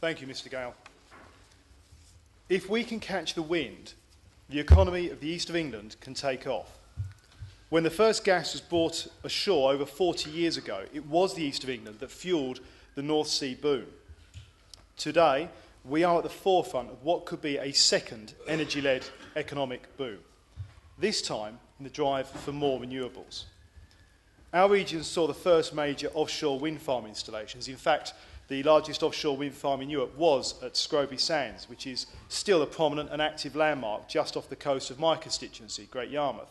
Thank you, Mr. Gale. If we can catch the wind, the economy of the east of England can take off. When the first gas was brought ashore over 40 years ago, it was the east of England that fuelled the North Sea boom. Today, we are at the forefront of what could be a second energy-led economic boom, this time in the drive for more renewables. Our region saw the first major offshore wind farm installations. In fact, the largest offshore wind farm in Europe was at Scroby Sands, which is still a prominent and active landmark just off the coast of my constituency, Great Yarmouth.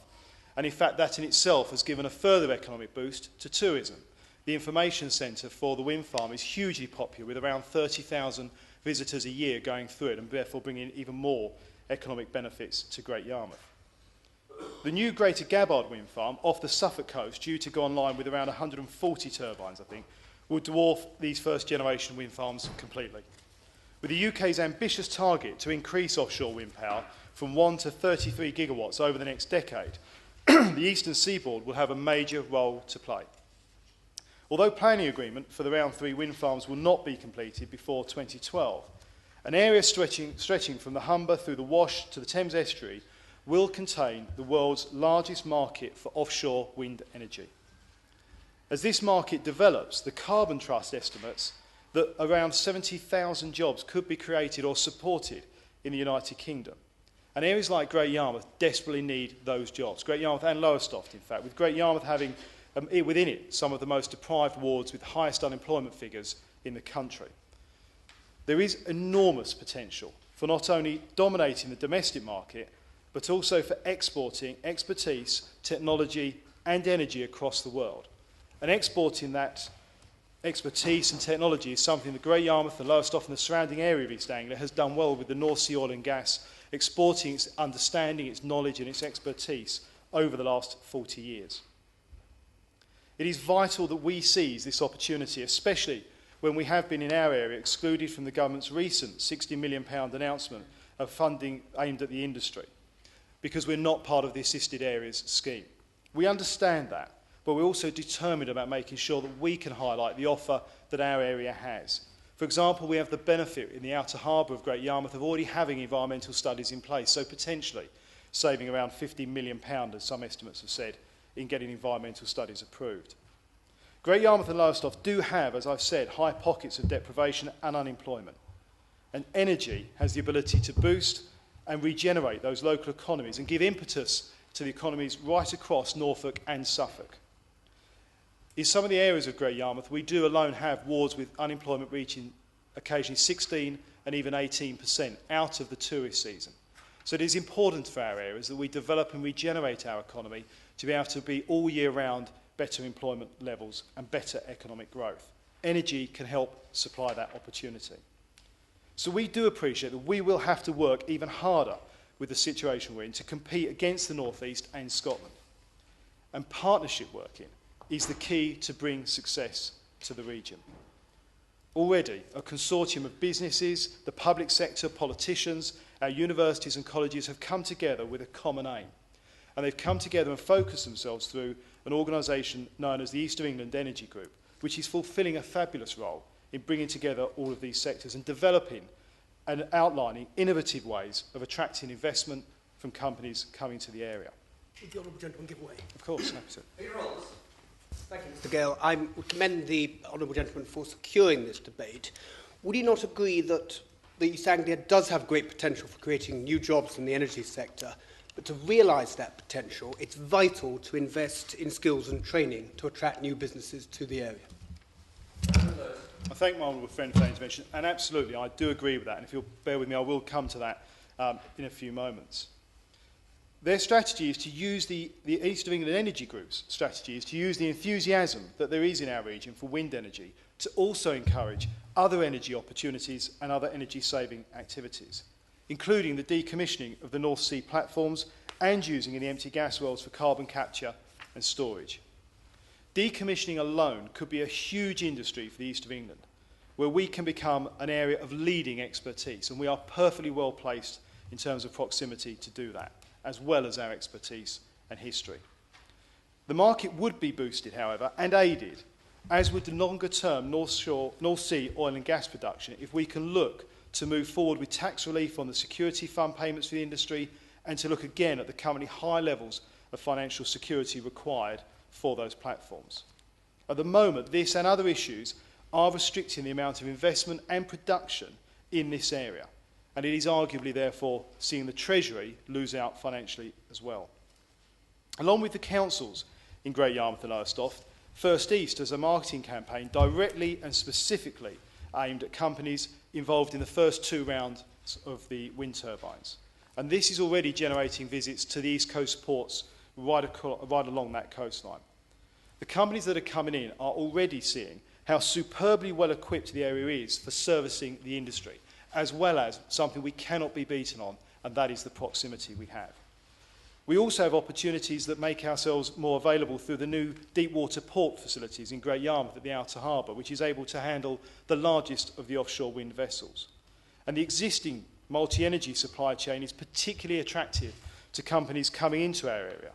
And in fact, that in itself has given a further economic boost to tourism. The information centre for the wind farm is hugely popular, with around 30,000 visitors a year going through it, and therefore bringing even more economic benefits to Great Yarmouth. The new Greater Gabbard wind farm off the Suffolk coast, due to go online with around 140 turbines, I think, will dwarf these first-generation wind farms completely. With the UK's ambitious target to increase offshore wind power from 1 to 33 gigawatts over the next decade, the eastern seaboard will have a major role to play. Although planning agreement for the Round 3 wind farms will not be completed before 2012, an area stretching from the Humber through the Wash to the Thames estuary will contain the world's largest market for offshore wind energy. As this market develops, the Carbon Trust estimates that around 70,000 jobs could be created or supported in the United Kingdom. And areas like Great Yarmouth desperately need those jobs. Great Yarmouth and Lowestoft, in fact, with Great Yarmouth having within it some of the most deprived wards with the highest unemployment figures in the country. There is enormous potential for not only dominating the domestic market, but also for exporting expertise, technology and energy across the world. And exporting that expertise and technology is something that Great Yarmouth and Lowestoft and the surrounding area of East Anglia has done well with the North Sea oil and gas, exporting its understanding, its knowledge and its expertise over the last 40 years. It is vital that we seize this opportunity, especially when we have been in our area excluded from the government's recent £60 million announcement of funding aimed at the industry, because we're not part of the assisted areas scheme. We understand that, but we're also determined about making sure that we can highlight the offer that our area has. For example, we have the benefit in the outer harbour of Great Yarmouth of already having environmental studies in place, so potentially saving around £50 million, as some estimates have said, in getting environmental studies approved. Great Yarmouth and Lowestoft do have, as I've said, high pockets of deprivation and unemployment. And energy has the ability to boost and regenerate those local economies and give impetus to the economies right across Norfolk and Suffolk. In some of the areas of Great Yarmouth, we do alone have wards with unemployment reaching occasionally 16 and even 18% out of the tourist season. So it is important for our areas that we develop and regenerate our economy to be able to be all year round better employment levels and better economic growth. Energy can help supply that opportunity. So we do appreciate that we will have to work even harder with the situation we're in to compete against the North East and Scotland. And partnership working is the key to bring success to the region. Already, a consortium of businesses, the public sector, politicians, our universities and colleges have come together with a common aim. And they've come together and focused themselves through an organisation known as the East of England Energy Group, which is fulfilling a fabulous role in bringing together all of these sectors and developing and outlining innovative ways of attracting investment from companies coming to the area. Would the honourable gentleman give way? Of course, happy to. Thank you, Mr. Gale. I commend the honourable gentleman for securing this debate. Would he not agree that the East Anglia does have great potential for creating new jobs in the energy sector, but to realise that potential, it's vital to invest in skills and training to attract new businesses to the area? I thank my honourable friend for that intervention, and absolutely, I do agree with that, and if you'll bear with me, I will come to that in a few moments. Their strategy is to use the East of England Energy Group's strategy is to use the enthusiasm that there is in our region for wind energy to also encourage other energy opportunities and other energy-saving activities, including the decommissioning of the North Sea platforms and using in the empty gas wells for carbon capture and storage. Decommissioning alone could be a huge industry for the East of England, where we can become an area of leading expertise, and we are perfectly well placed in terms of proximity to do that, as well as our expertise and history. The market would be boosted, however, and aided as with the longer-term North Sea oil and gas production, if we can look to move forward with tax relief on the security fund payments for the industry and to look again at the currently high levels of financial security required for those platforms. At the moment, this and other issues are restricting the amount of investment and production in this area, and it is arguably, therefore, seeing the Treasury lose out financially as well. Along with the councils in Great Yarmouth and Lowestoft, First East has a marketing campaign directly and specifically aimed at companies involved in the first 2 rounds of the wind turbines. And this is already generating visits to the East Coast ports right along that coastline. The companies that are coming in are already seeing how superbly well equipped the area is for servicing the industry, as well as something we cannot be beaten on, and that is the proximity we have. We also have opportunities that make ourselves more available through the new deep water port facilities in Great Yarmouth at the Outer Harbour, which is able to handle the largest of the offshore wind vessels. And the existing multi-energy supply chain is particularly attractive to companies coming into our area.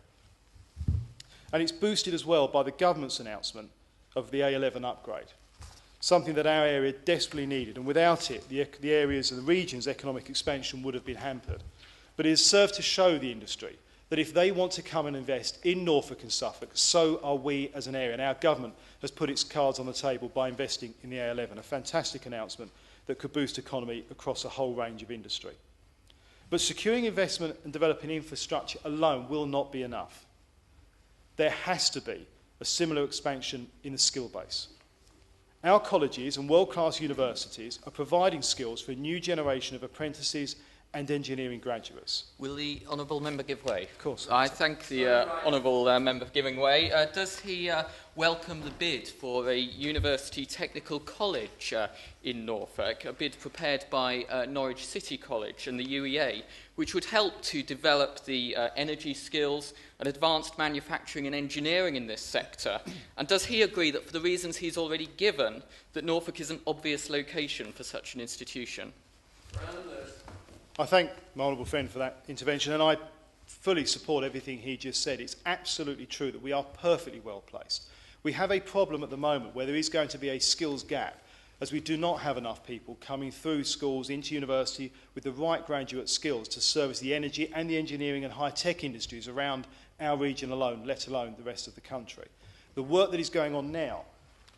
And it's boosted as well by the government's announcement of the A11 upgrade, something that our area desperately needed, and without it, the areas and the region's economic expansion would have been hampered. But it has served to show the industry that if they want to come and invest in Norfolk and Suffolk, so are we as an area. And our government has put its cards on the table by investing in the A11, a fantastic announcement that could boost economy across a whole range of industry. But securing investment and developing infrastructure alone will not be enough. There has to be a similar expansion in the skill base. Our colleges and world-class universities are providing skills for a new generation of apprentices and engineering graduates. Will the honourable member give way? Of course. I thank the honourable member for giving way. Does he welcome the bid for a university technical college in Norfolk, a bid prepared by Norwich City College and the UEA, which would help to develop the energy skills and advanced manufacturing and engineering in this sector? And does he agree that, for the reasons he's already given, that Norfolk is an obvious location for such an institution? I thank my honourable friend for that intervention, and I fully support everything he just said. It's absolutely true that we are perfectly well placed. We have a problem at the moment where there is going to be a skills gap, as we do not have enough people coming through schools into university with the right graduate skills to service the energy and the engineering and high-tech industries around our region alone, let alone the rest of the country. The work that is going on now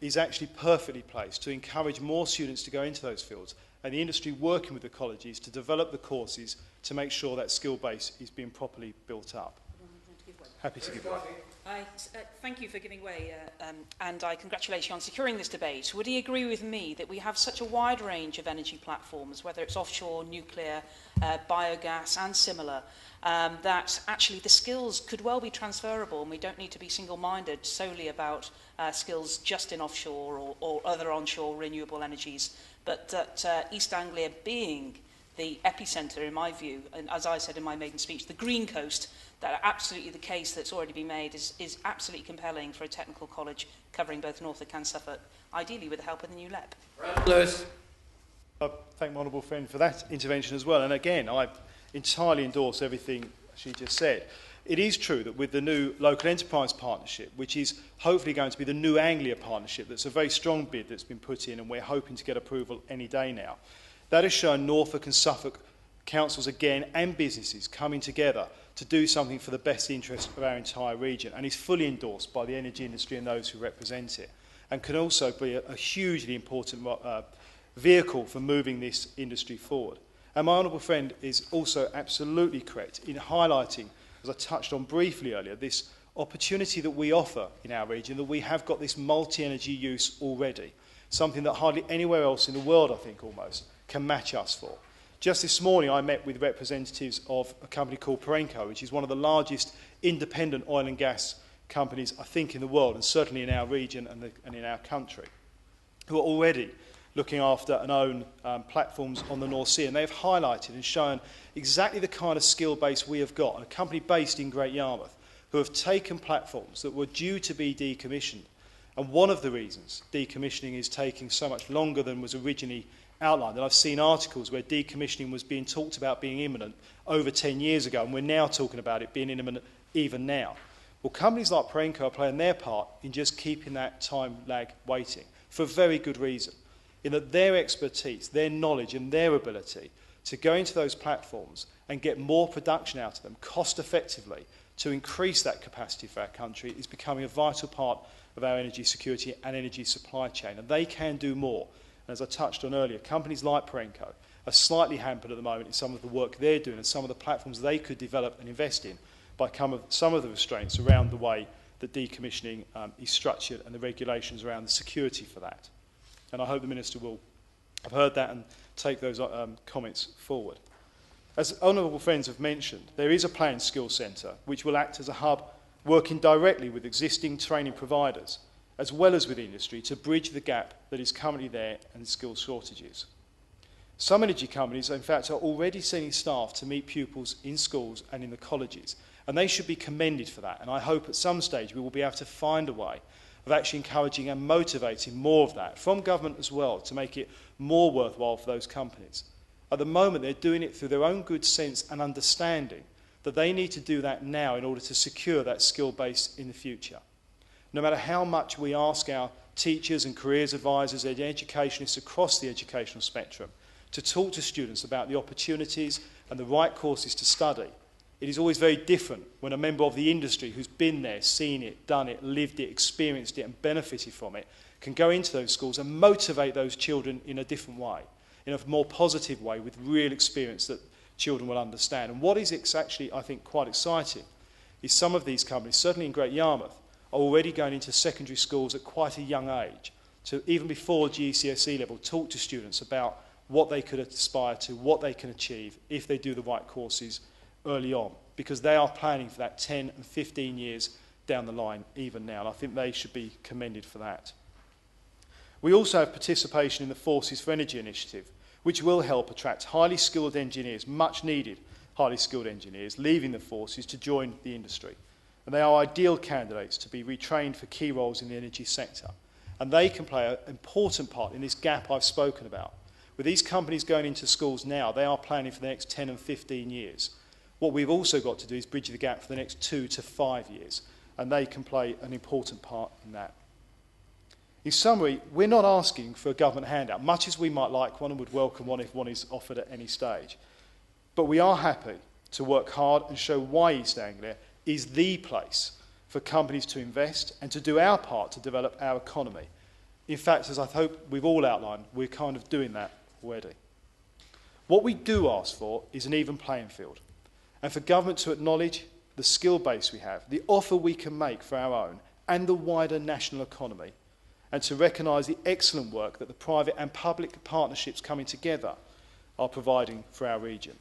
is actually perfectly placed to encourage more students to go into those fields, and the industry working with the colleges to develop the courses to make sure that skill base is being properly built up. Happy to give way. Thank you for giving way, and I congratulate you on securing this debate. Would he agree with me that we have such a wide range of energy platforms, whether it's offshore, nuclear, biogas and similar, that actually the skills could well be transferable, and we don't need to be single-minded solely about skills just in offshore or other onshore renewable energies, but that East Anglia being the epicentre, in my view, and as I said in my maiden speech, the green coast, that absolutely the case that's already been made is absolutely compelling for a technical college covering both Norfolk and Suffolk, ideally with the help of the new LEP. Lewis. I thank my honourable friend for that intervention as well. And again, I entirely endorse everything she just said. It is true that with the new local enterprise partnership, which is hopefully going to be the New Anglia partnership, that's a very strong bid that's been put in, and we're hoping to get approval any day now, that has shown Norfolk and Suffolk councils again and businesses coming together to do something for the best interest of our entire region, and is fully endorsed by the energy industry and those who represent it, and can also be a hugely important vehicle for moving this industry forward. And my honourable friend is also absolutely correct in highlighting, as I touched on briefly earlier, this opportunity that we offer in our region, that we have got this multi-energy use already, something that hardly anywhere else in the world, I think almost, can match us for. Just this morning I met with representatives of a company called Perenco, which is one of the largest independent oil and gas companies, I think, in the world, and certainly in our region and in our country, who are already looking after and own platforms on the North Sea. And they have highlighted and shown exactly the kind of skill base we have got, and a company based in Great Yarmouth, who have taken platforms that were due to be decommissioned. And one of the reasons decommissioning is taking so much longer than was originally outlined, and I've seen articles where decommissioning was being talked about being imminent over 10 years ago, and we're now talking about it being imminent even now. Well, companies like Perenco are playing their part in just keeping that time lag waiting for a very good reason, in that their expertise, their knowledge and their ability to go into those platforms and get more production out of them cost effectively to increase that capacity for our country is becoming a vital part of our energy security and energy supply chain. And they can do more. And as I touched on earlier, companies like Perenco are slightly hampered at the moment in some of the work they're doing and some of the platforms they could develop and invest in by some of the restraints around the way that decommissioning is structured and the regulations around the security for that. And I hope the Minister will have heard that and take those comments forward. As honourable friends have mentioned, there is a planned skills centre which will act as a hub working directly with existing training providers as well as with industry to bridge the gap that is currently there and skills shortages. Some energy companies, in fact, are already sending staff to meet pupils in schools and in the colleges, and they should be commended for that. And I hope at some stage we will be able to find a way of actually encouraging and motivating more of that from government as well to make it more worthwhile for those companies. At the moment, they're doing it through their own good sense and understanding that they need to do that now in order to secure that skill base in the future. No matter how much we ask our teachers and careers advisors and educationists across the educational spectrum to talk to students about the opportunities and the right courses to study, it is always very different when a member of the industry who's been there, seen it, done it, lived it, experienced it and benefited from it can go into those schools and motivate those children in a different way, in a more positive way with real experience that children will understand. And what is actually, I think, quite exciting is some of these companies, certainly in Great Yarmouth, are already going into secondary schools at quite a young age to, even before GCSE level, talk to students about what they could aspire to, what they can achieve if they do the right courses early on, because they are planning for that 10 and 15 years down the line even now, and I think they should be commended for that. We also have participation in the Forces for Energy initiative, which will help attract highly skilled engineers, much needed highly skilled engineers, leaving the forces to join the industry. And they are ideal candidates to be retrained for key roles in the energy sector. And they can play an important part in this gap I've spoken about. With these companies going into schools now, they are planning for the next 10 and 15 years. What we've also got to do is bridge the gap for the next 2 to 5 years, and they can play an important part in that. In summary, we're not asking for a government handout, much as we might like one and would welcome one if one is offered at any stage. But we are happy to work hard and show why East Anglia is the place for companies to invest and to do our part to develop our economy. In fact, as I hope we've all outlined, we're kind of doing that already. What we do ask for is an even playing field, and for government to acknowledge the skill base we have, the offer we can make for our own and the wider national economy, and to recognise the excellent work that the private and public partnerships coming together are providing for our region.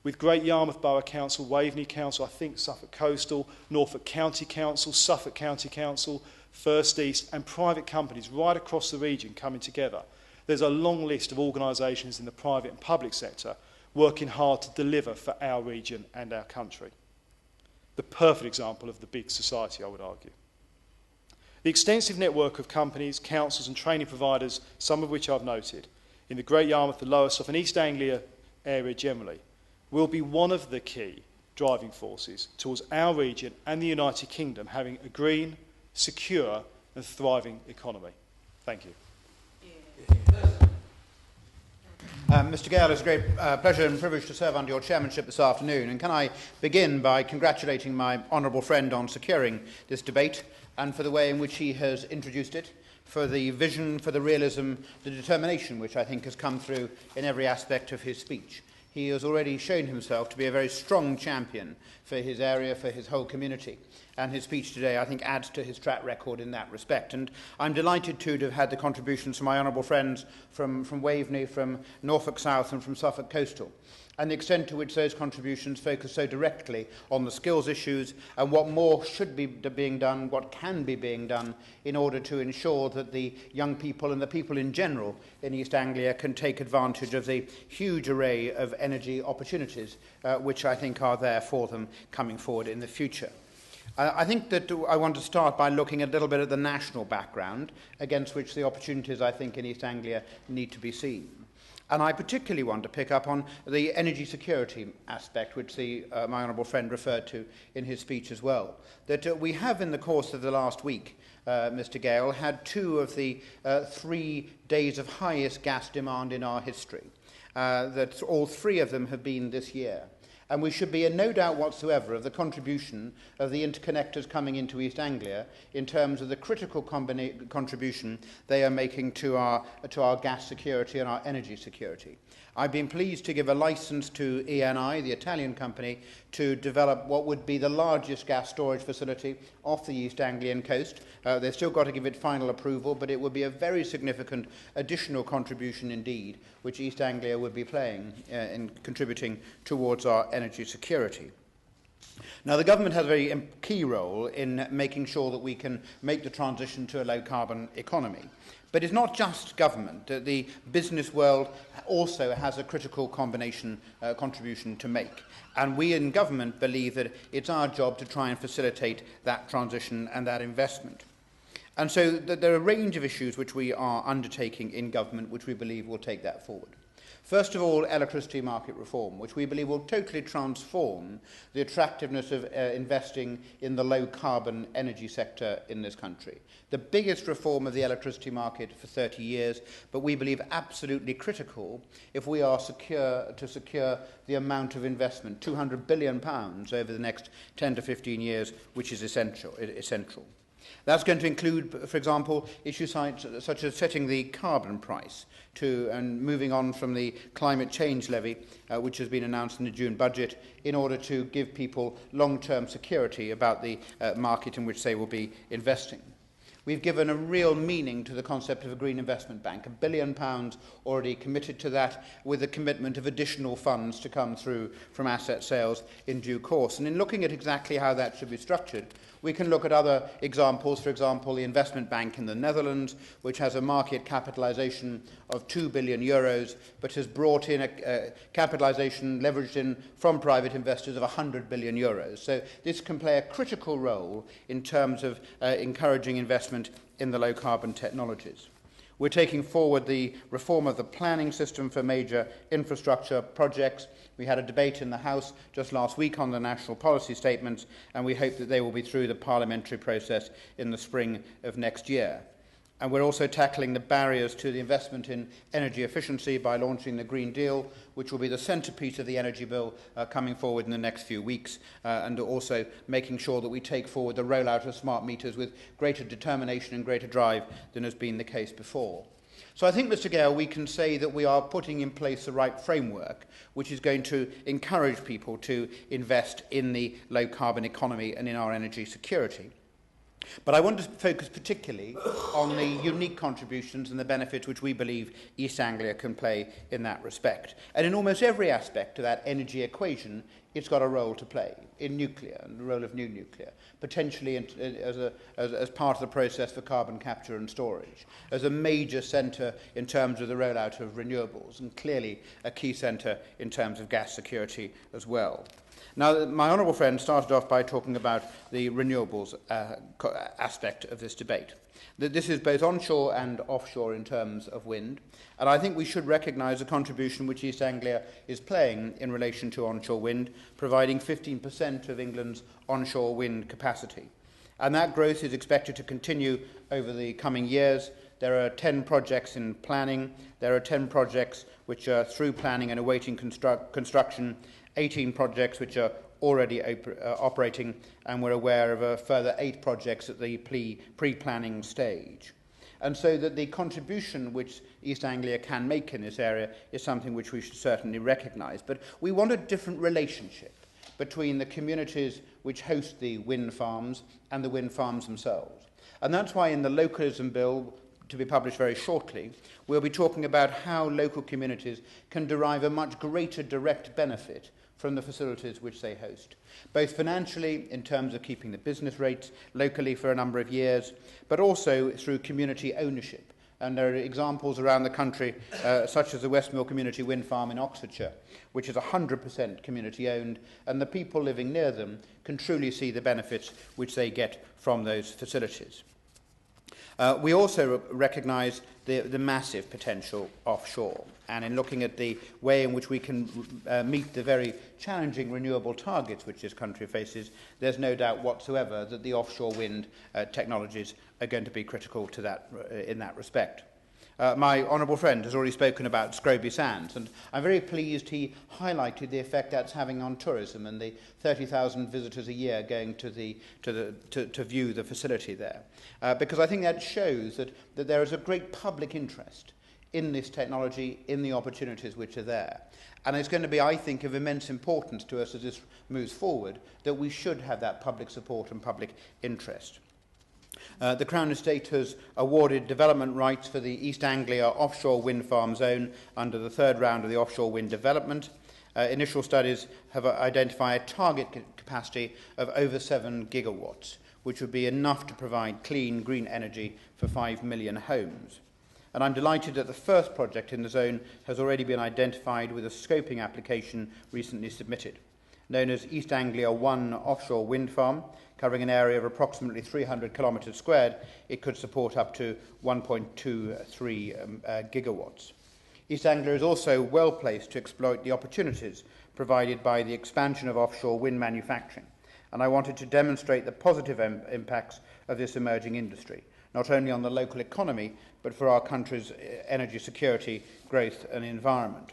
With Great Yarmouth Borough Council, Waveney Council, I think Suffolk Coastal, Norfolk County Council, Suffolk County Council, First East and private companies right across the region coming together, there's a long list of organisations in the private and public sector working hard to deliver for our region and our country. The perfect example of the big society, I would argue. The extensive network of companies, councils and training providers, some of which I've noted, in the Great Yarmouth, the Lower Suffolk and East Anglia area generally, will be one of the key driving forces towards our region and the United Kingdom having a green, secure and thriving economy. Thank you. Mr Gale, it's a great pleasure and privilege to serve under your chairmanship this afternoon. And can I begin by congratulating my honourable friend on securing this debate and for the way in which he has introduced it, for the vision, for the realism, the determination which I think has come through in every aspect of his speech. He has already shown himself to be a very strong champion for his area, for his whole community. And his speech today, I think, adds to his track record in that respect. And I'm delighted to have had the contributions from my honourable friends from Waveney, from Norfolk South and from Suffolk Coastal, and the extent to which those contributions focus so directly on the skills issues and what more should be being done, what can be being done in order to ensure that the young people and the people in general in East Anglia can take advantage of the huge array of energy opportunities which I think are there for them coming forward in the future. I think that I want to start by looking a little bit at the national background against which the opportunities, I think, in East Anglia need to be seen. And I particularly want to pick up on the energy security aspect, which my honourable friend referred to in his speech as well. That we have, in the course of the last week, Mr. Gale, had 2 of the 3 days of highest gas demand in our history. That all 3 of them have been this year. And we should be in no doubt whatsoever of the contribution of the interconnectors coming into East Anglia in terms of the critical contribution they are making to our gas security and our energy security. I've been pleased to give a licence to ENI, the Italian company, to develop what would be the largest gas storage facility off the East Anglian coast. They've still got to give it final approval, but it would be a very significant additional contribution indeed, which East Anglia would be playing in contributing towards our energy security. Now, the government has a very key role in making sure that we can make the transition to a low-carbon economy. But it's not just government. The business world also has a critical contribution to make. And we in government believe that it's our job to try and facilitate that transition and that investment. And so there are a range of issues which we are undertaking in government which we believe will take that forward. First of all, electricity market reform, which we believe will totally transform the attractiveness of investing in the low-carbon energy sector in this country. The biggest reform of the electricity market for 30 years, but we believe absolutely critical if we are to secure the amount of investment, £200 billion over the next 10 to 15 years, which is essential. That's going to include, for example, issues such as setting the carbon price and moving on from the climate change levy, which has been announced in the June budget, in order to give people long-term security about the market in which they will be investing. We've given a real meaning to the concept of a green investment bank, £1 billion already committed to that, with a commitment of additional funds to come through from asset sales in due course. And in looking at exactly how that should be structured, we can look at other examples, for example, the investment bank in the Netherlands, which has a market capitalisation of €2 billion, but has brought in a capitalisation leveraged in from private investors of €100 billion. So this can play a critical role in terms of encouraging investment in the low-carbon technologies. We're taking forward the reform of the planning system for major infrastructure projects. We had a debate in the House just last week on the national policy statements, and we hope that they will be through the parliamentary process in the spring of next year. And we're also tackling the barriers to the investment in energy efficiency by launching the Green Deal, which will be the centrepiece of the energy bill coming forward in the next few weeks, and also making sure that we take forward the rollout of smart meters with greater determination and greater drive than has been the case before. So I think, Mr. Gale, we can say that we are putting in place the right framework which is going to encourage people to invest in the low-carbon economy and in our energy security. But I want to focus particularly on the unique contributions and the benefits which we believe East Anglia can play in that respect. And in almost every aspect of that energy equation, it's got a role to play in nuclear and the role of new nuclear, potentially as part of the process for carbon capture and storage, as a major centre in terms of the rollout of renewables, and clearly a key centre in terms of gas security as well. Now, my honourable friend started off by talking about the renewables aspect of this debate. That this is both onshore and offshore in terms of wind, and I think we should recognise the contribution which East Anglia is playing in relation to onshore wind, providing 15% of England's onshore wind capacity. And that growth is expected to continue over the coming years. There are 10 projects in planning, there are 10 projects which are through planning and awaiting construction, 18 projects which are already operating, and we're aware of a further 8 projects at the pre-planning stage. And so that the contribution which East Anglia can make in this area is something which we should certainly recognise. But we want a different relationship between the communities which host the wind farms and the wind farms themselves. And that's why in the Localism Bill, to be published very shortly, we'll be talking about how local communities can derive a much greater direct benefit from the facilities which they host, both financially in terms of keeping the business rates locally for a number of years, but also through community ownership. And there are examples around the country, such as the Westmill Community Wind Farm in Oxfordshire, which is 100% community owned, and the people living near them can truly see the benefits which they get from those facilities. We also recognise the massive potential offshore. And in looking at the way in which we can meet the very challenging renewable targets which this country faces, there's no doubt whatsoever that the offshore wind technologies are going to be critical to that, in that respect. My honourable friend has already spoken about Scroby Sands, and I'm very pleased he highlighted the effect that's having on tourism and the 30,000 visitors a year going to view the facility there. Because I think that shows that there is a great public interest in this technology, in the opportunities which are there. And it's going to be, I think, of immense importance to us as this moves forward, that we should have that public support and public interest. The Crown Estate has awarded development rights for the East Anglia offshore wind farm zone under the third round of the offshore wind development. Initial studies have identified a target capacity of over 7 gigawatts, which would be enough to provide clean, green energy for 5 million homes. And I'm delighted that the first project in the zone has already been identified with a scoping application recently submitted. Known as East Anglia 1 offshore wind farm, covering an area of approximately 300 kilometres squared, it could support up to 1.23 gigawatts. East Anglia is also well placed to exploit the opportunities provided by the expansion of offshore wind manufacturing, and I wanted to demonstrate the positive impacts of this emerging industry, not only on the local economy, but for our country's energy security, growth and environment.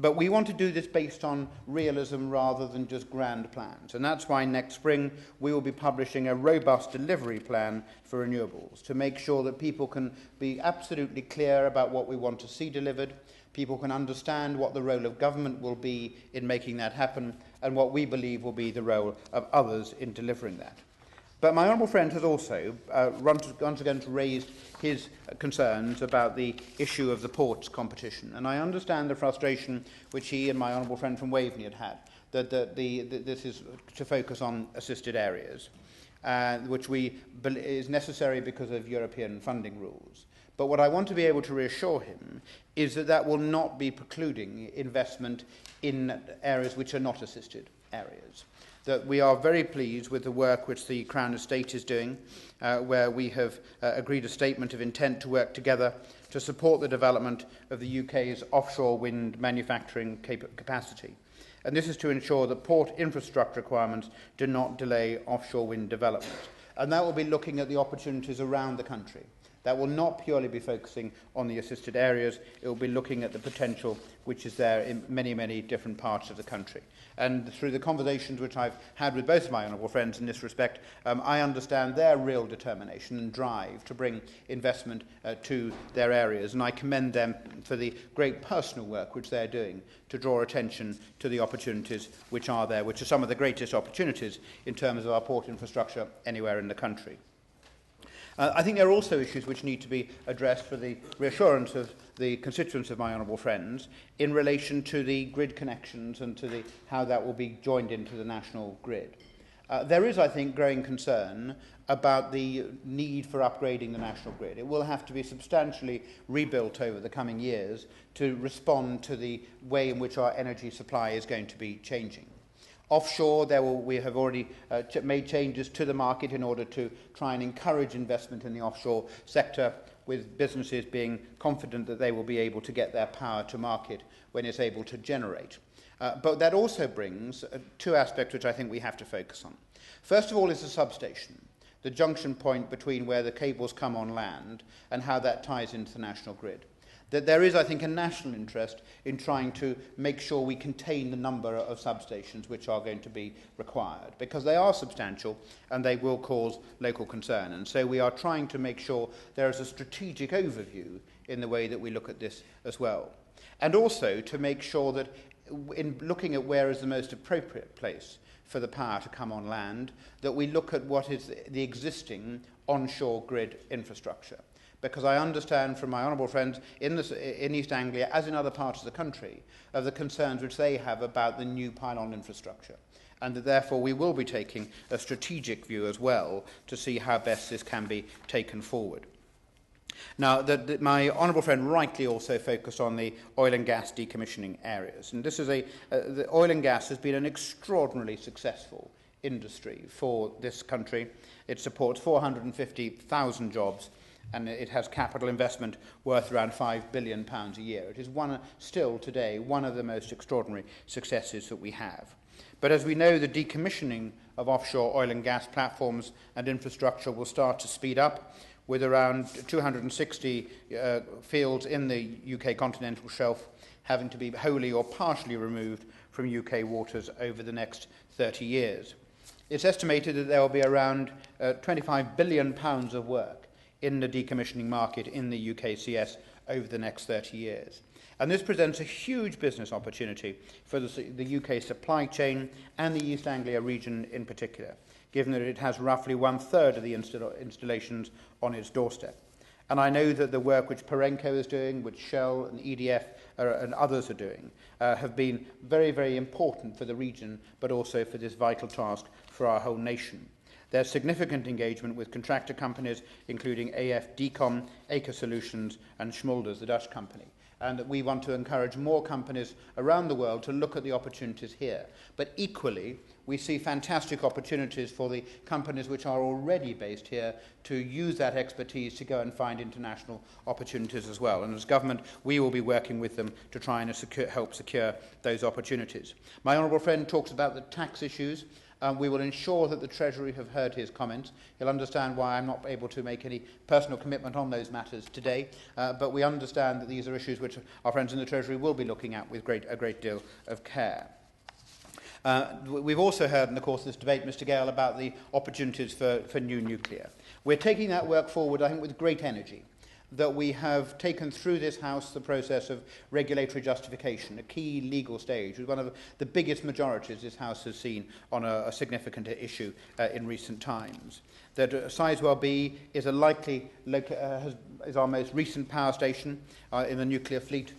But we want to do this based on realism rather than just grand plans. And that's why next spring we will be publishing a robust delivery plan for renewables to make sure that people can be absolutely clear about what we want to see delivered, people can understand what the role of government will be in making that happen, and what we believe will be the role of others in delivering that. But my honourable friend has also once again raised his concerns about the issue of the ports competition. And I understand the frustration which he and my honourable friend from Waveney had, that this is to focus on assisted areas, which is necessary because of European funding rules. But what I want to be able to reassure him is that that will not be precluding investment in areas which are not assisted areas. That we are very pleased with the work which the Crown Estate is doing, where we have agreed a statement of intent to work together to support the development of the UK's offshore wind manufacturing capacity. And this is to ensure that port infrastructure requirements do not delay offshore wind development. And that will be looking at the opportunities around the country. That will not purely be focusing on the assisted areas, it will be looking at the potential which is there in many, many different parts of the country. And through the conversations which I've had with both of my honourable friends in this respect, I understand their real determination and drive to bring investment to their areas, and I commend them for the great personal work which they're doing to draw attention to the opportunities which are there, which are some of the greatest opportunities in terms of our port infrastructure anywhere in the country. I think there are also issues which need to be addressed for the reassurance of the constituents of my honourable friends in relation to the grid connections and to how that will be joined into the national grid. There is, I think, growing concern about the need for upgrading the national grid. It will have to be substantially rebuilt over the coming years to respond to the way in which our energy supply is going to be changing. Offshore, we have already made changes to the market in order to try and encourage investment in the offshore sector, with businesses being confident that they will be able to get their power to market when it's able to generate. But that also brings two aspects which I think we have to focus on. First of all is the substation, the junction point between where the cables come on land and how that ties into the national grid. That there is, I think, a national interest in trying to make sure we contain the number of substations which are going to be required, because they are substantial and they will cause local concern. And so we are trying to make sure there is a strategic overview in the way that we look at this as well. And also to make sure that in looking at where is the most appropriate place for the power to come on land, that we look at what is the existing onshore grid infrastructure. Because I understand from my honourable friends in East Anglia, as in other parts of the country, of the concerns which they have about the new pylon infrastructure. And that therefore we will be taking a strategic view as well to see how best this can be taken forward. Now, my honourable friend rightly also focused on the oil and gas decommissioning areas. And this is the oil and gas has been an extraordinarily successful industry for this country. It supports 450,000 jobs and it has capital investment worth around £5 billion a year. It is still today one of the most extraordinary successes that we have. But as we know, the decommissioning of offshore oil and gas platforms and infrastructure will start to speed up, with around 260 fields in the UK continental shelf having to be wholly or partially removed from UK waters over the next 30 years. It's estimated that there will be around £25 billion of work in the decommissioning market in the UKCS over the next 30 years. And this presents a huge business opportunity for the UK supply chain and the East Anglia region in particular, given that it has roughly one-third of the installations on its doorstep. And I know that the work which Perenco is doing, which Shell and EDF and others are doing, have been very, very important for the region, but also for this vital task for our whole nation. There's significant engagement with contractor companies, including AF Decom, Aker Solutions, and Schmulders, the Dutch company. And that we want to encourage more companies around the world to look at the opportunities here. But equally, we see fantastic opportunities for the companies which are already based here to use that expertise to go and find international opportunities as well. And as government, we will be working with them to try and help secure those opportunities. My honourable friend talks about the tax issues. We will ensure that the Treasury have heard his comments. He'll understand why I'm not able to make any personal commitment on those matters today, but we understand that these are issues which our friends in the Treasury will be looking at with a great deal of care. We've also heard in the course of this debate, Mr Gale, about the opportunities for new nuclear. We're taking that work forward, I think, with great energy. That we have taken through this House the process of regulatory justification, a key legal stage, with one of the biggest majorities this House has seen on a significant issue in recent times. That Sizewell B is is our most recent power station in the nuclear fleet,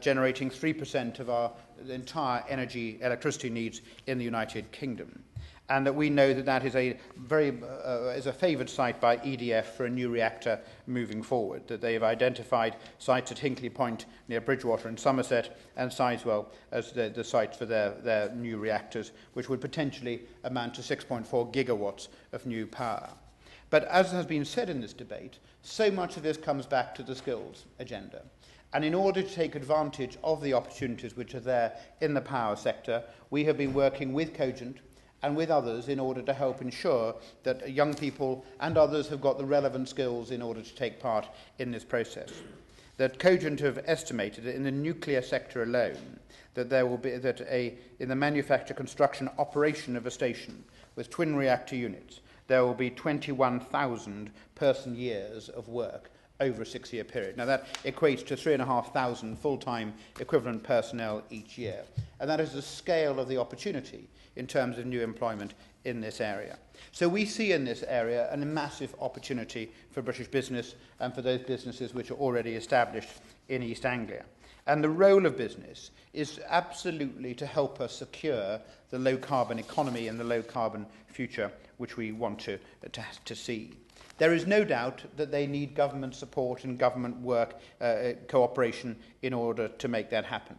generating 3% of our entire electricity needs in the United Kingdom. And that we know that that is a favoured site by EDF for a new reactor moving forward, that they have identified sites at Hinkley Point near Bridgewater in Somerset and Sizewell as the sites for their new reactors, which would potentially amount to 6.4 gigawatts of new power. But as has been said in this debate, so much of this comes back to the skills agenda. And in order to take advantage of the opportunities which are there in the power sector, we have been working with Cogent and with others in order to help ensure that young people and others have got the relevant skills in order to take part in this process. That Cogent have estimated that in the nuclear sector alone, that there will be in the manufacture, construction, operation of a station with twin reactor units, there will be 21,000 person years of work over a 6-year period. Now that equates to 3,500 full-time equivalent personnel each year. And that is the scale of the opportunity in terms of new employment in this area. So we see in this area a massive opportunity for British business and for those businesses which are already established in East Anglia. And the role of business is absolutely to help us secure the low-carbon economy and the low-carbon future which we want to see. There is no doubt that they need government support and government work, cooperation, in order to make that happen.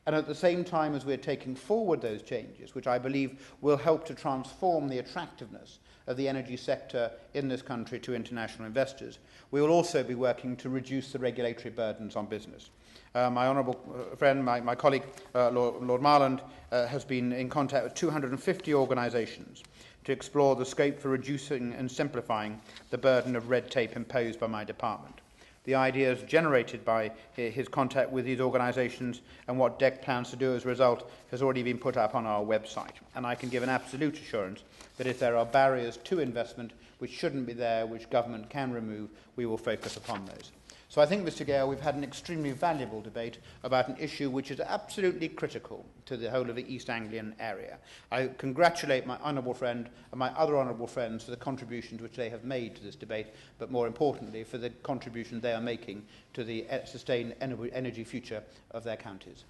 And at the same time as we're taking forward those changes, which I believe will help to transform the attractiveness of the energy sector in this country to international investors, we will also be working to reduce the regulatory burdens on business. My honourable friend, my colleague, Lord Marland, has been in contact with 250 organisations to explore the scope for reducing and simplifying the burden of red tape imposed by my department. The ideas generated by his contact with these organisations and what DEC plans to do as a result has already been put up on our website. And I can give an absolute assurance that if there are barriers to investment which shouldn't be there, which government can remove, we will focus upon those. So I think, Mr Gale, we've had an extremely valuable debate about an issue which is absolutely critical to the whole of the East Anglian area. I congratulate my honourable friend and my other honourable friends for the contributions which they have made to this debate, but more importantly for the contribution they are making to the sustained energy future of their counties.